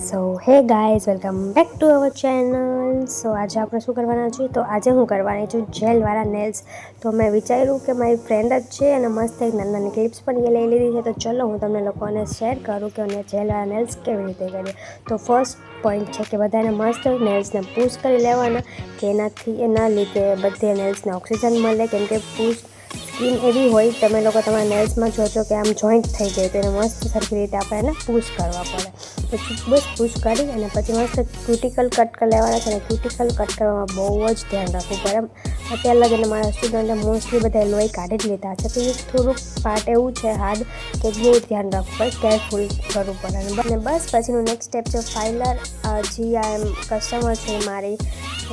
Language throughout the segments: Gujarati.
So hey guys, welcome back to our channel. So આજે આપણે શું કરવાના છીએ? તો આજે હું કરવાની છું જેલવાળા નેલ્સ. તો મેં વિચાર્યું કે મારી ફ્રેન્ડ જ છે અને મસ્ત એક નાની નાની ક્લિપ્સ પણ એ લઈ લીધી છે. તો ચલો હું તમને લોકોને શેર કરું કે અમે જેલવાળા નેલ્સ કેવી રીતે કરીએ. તો ફર્સ્ટ પોઈન્ટ છે કે બધાને મસ્ત નેલ્સને પુશ કરી લેવાના, કે એના લીધે બધે નેલ્સને ઓક્સિજન મળે. કેમ કે સ્કીન એવી હોય, તમે લોકો તમારા નેલ્સમાં જોજો કે આમ જોઈન્ટ થઈ જાય, તો એને મસ્ત સરખી રીતે આપણે એને પુશ કરવા પડે. પછી બસ પુશ કરી અને પછી મસ્ત ક્યુટિકલ કટ કરી લેવાના છે. અને ક્યુટિકલ કટ કરવામાં બહુ જ ધ્યાન રાખવું પડે. અત્યાર લગીને મારા સ્ટુડન્ટે મોસ્ટલી બધા લોહી કાઢી જ લીધા છે. તો એ થોડુંક પાર્ટ એવું છે હાર્ડ કે બહુ ધ્યાન રાખવું પડે, કેરફુલ કરવું પડે. અને બસ પછીનું નેક્સ્ટ સ્ટેપ છે ફાઇલર. કસ્ટમર છે, મારી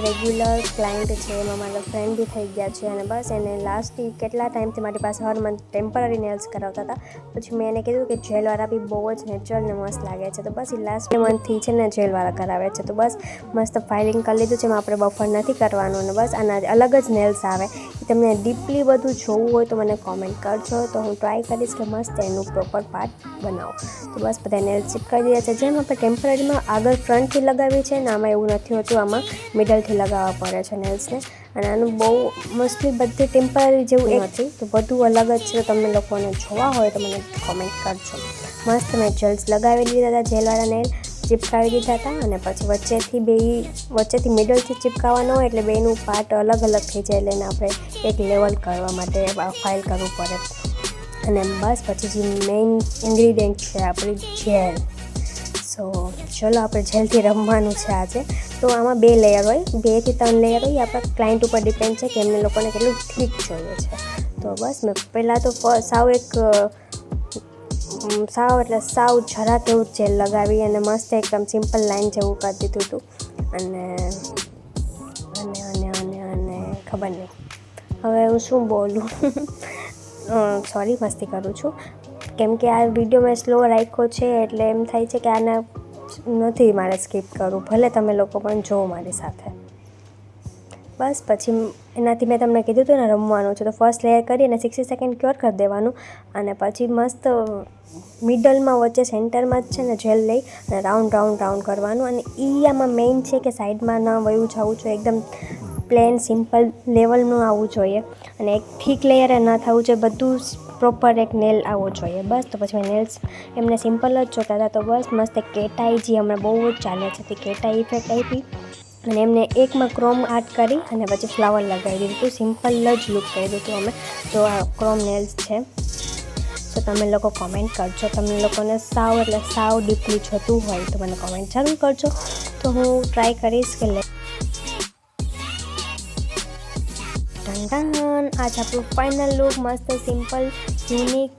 રેગ્યુલર ક્લાયન્ટ છે, એમાં મારા ફ્રેન્ડ બી થઈ ગયા છે. અને બસ એને લાસ્ટથી કેટલા ટાઈમથી મારી પાસે હર મંથ ટેમ્પરરી નેલ્સ કરાવતા હતા. પછી મેં એને કીધું કે જેલવાળા બી બહુ જ નેચરલ ને મસ્ત લાગે છે. તો બસ એ લાસ્ટ મંથથી છે ને જેલવાળા કરાવે છે. તો બસ મસ્ત ફાઇલિંગ કરી લીધું છે. એમાં આપણે બફર નથી કરવાનું. અને બસ આના અલગ જ નેલ્સ આવે. તમને ડીપલી બધું જોવું હોય તો મને કોમેન્ટ કરજો, તો હું ટ્રાય કરીશ કે મસ્ત એનું પ્રોપર પાર્ટ બનાવો. તો બસ બધા નેલ્સ ચીપકાવી દીધા છે. જેમ આપણે ટેમ્પરરીમાં આગળ ફ્રન્ટથી લગાવી છે ને, આમાં એવું નથી હોતું, આમાં મિડલથી લગાવવા પડે છે નેલ્સને. અને આનું બહુ મોસ્ટલી બધી ટેમ્પરરી જેવું એક નથી, તો બધું અલગ જ છે. તો તમને લોકોને જોવા હોય તો મને કોમેન્ટ કરજો. મસ્ત મેં જેલ્સ લગાવી દીધા હતા, જેલવાળા નેલ ચીપકાવી દીધા હતા. અને પછી વચ્ચેથી મિડલથી ચીપકાવવાનો હોય એટલે બેનું પાર્ટ અલગ અલગ થઈ જાય, એટલે એને આપણે એક લેવલ કરવા માટે ફાઇલ કરવું પડે. અને બસ પછી જે મેઇન ઇન્ગ્રીડિયન્ટ છે આપણી જેલ. સો ચલો આપણે જેલથી રમવાનું છે આજે. તો આમાં 2 લેયર હોય, 2 થી 3 લેયર હોય. આપણા ક્લાયન્ટ ઉપર ડિપેન્ડ છે કે એમને લોકોને કેટલું થીક જોઈએ છે. તો બસ મેં પહેલાં તો સાવ જરાક એવું જેલ લગાવી અને મસ્ત એકદમ સિમ્પલ લાઇન જેવું કરી દીધું હતું. અને ખબર નહીં હવે હું શું બોલું. સોરી, મસ્તી કરું છું. કેમ કે આ વિડીયો મેં સ્લો રાખ્યો છે, એટલે એમ થાય છે કે આને નથી મારે સ્કીપ કરવું, ભલે તમે લોકો પણ જુઓ મારી સાથે. બસ પછી એનાથી મેં તમને કીધું હતું ને રમવાનું છે. તો ફર્સ્ટ લેયર કરી અને 60 સેકન્ડ ક્યોર કરી દેવાનું. અને પછી મસ્ત મિડલમાં વચ્ચે સેન્ટરમાં જ છે ને જેલ લઈ અને રાઉન્ડ કરવાનું. અને આમાં મેઇન છે કે સાઈડમાં ન વયું જવું જોઈએ, એકદમ પ્લેન સિમ્પલ લેવલનું આવવું જોઈએ. અને એક થીક લેયરે ન થવું જોઈએ, બધું પ્રોપર એક નેલ આવવું જોઈએ. બસ તો પછી નેલ્સ એમને સિમ્પલ જ જોતા હતા. તો બસ મસ્ત કેટાઈ જે હમણાં બહુ જ ચાલે છે, તે કેટાઈ ઇફેક્ટ આપી અને એમને એકમાં ક્રોમ આર્ટ કરી અને પછી ફ્લાવર લગાવી દીધું હતું. સિમ્પલ જ લુક કરી દીધું અમે. તો આ ક્રોમ નેલ્સ છે. તો તમે લોકો કોમેન્ટ કરજો, તમને લોકોને સાવ ડીપલી જોતું હોય તો મને કોમેન્ટ જરૂર કરજો. તો હું ટ્રાય કરીશ કે આજ આપણું ફાઇનલ લુક મસ્ત સિમ્પલ, યુનિક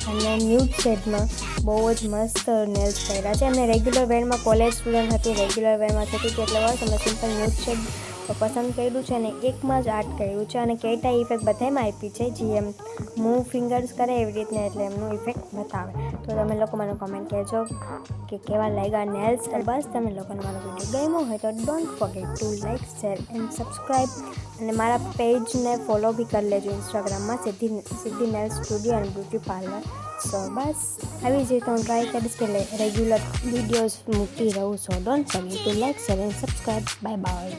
અને ન્યૂડ શેડમાં બહુ જ મસ્ત નેલ્સ કર્યા છે. એમને રેગ્યુલર વેરમાં કોલેજ સ્ટુડન્ટ હતી, રેગ્યુલર વેરમાં થતી હતી, એટલે બસ અમે સિમ્પલ ન્યૂડ શેડ પસંદ કર્યું છે. અને એકમાં જ આર્ટ કર્યું છે. અને કેટાઈ ઇફેક્ટ બધામાં આપી છે, જે એમ મૂવ ફિંગર્સ કરે એવી રીતના, એટલે એમનું ઇફેક્ટ બતાવે. તો તમે લોકો મને કોમેન્ટ કહેજો કે કેવા લાગ્યા નેલ્સ. અને બસ તમે લોકોને મારો વિડીયો ગમ્યો હોય તો don't forget to like, share and subscribe. અને મારા પેજને ફોલો બી કરી લેજો ઇન્સ્ટાગ્રામમાં, Siddhi nails studio and beauty parlour. So બસ આવી જ રીતે હું ટ્રાય કરીશ કે રેગ્યુલર વિડીયોઝ મૂકતી રહું. સો don't forget to like, share and subscribe. Bye bye.